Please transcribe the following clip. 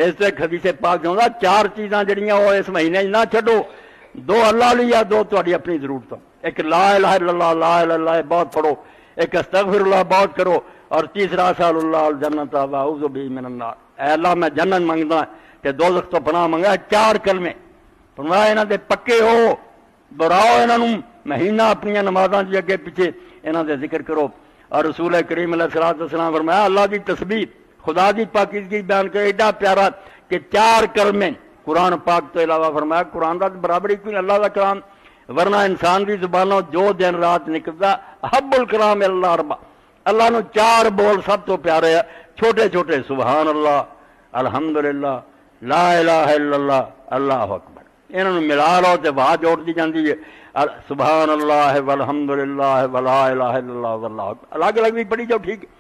اس سے حدیث پاک آਉਂਦਾ چار چیزاں جڑیاں وہ اس مہینے نہ چھڈو، دو اللہ لی یا دو تہاڈی اپنی ضرورت، ایک لا الہ الا اللہ لا الہ الا اللہ بہت پڑھو، ایک استغفر اللہ بہت کرو، اور تیسرا اسال اللہ الجنت واعوذ بہ من النار، اے اللہ میں جنت منگدا کہ دوزخ تو پناہ منگا۔ چار کلمے فرمایا انہاں دے پکے ہو، دہراؤ انہاں نوں، مہینہ اپنی نمازاں دے اگے پیچھے انہاں دے ذکر کرو۔ اور رسول کریم علیہ الصلوۃ والسلام فرمایا اللہ دی تسبیح خدا دی پاکیزگی بیان کرے ایڈا پیارا کہ چار کلمے قرآن پاک تو علاوہ فرمایا قرآن دا برابری کوئی اللہ دا کلام، ورنہ انسان دی زبانوں جو دن رات نکلدا حب الکلام اللہ اربع، اللہ نو چار بول سب تو پیارے ہیں، چھوٹے چھوٹے سبحان اللہ، الحمدللہ، لا الہ الا اللہ، اللہ اکبر، انہاں نوں ملا لو تے واہ جوڑ دی جاندی ہے، سبحان اللہ والحمدللہ ولا الہ الا اللہ واللہ اکبر، الگ الگ بھی پڑھی جاؤ ٹھیک ہے۔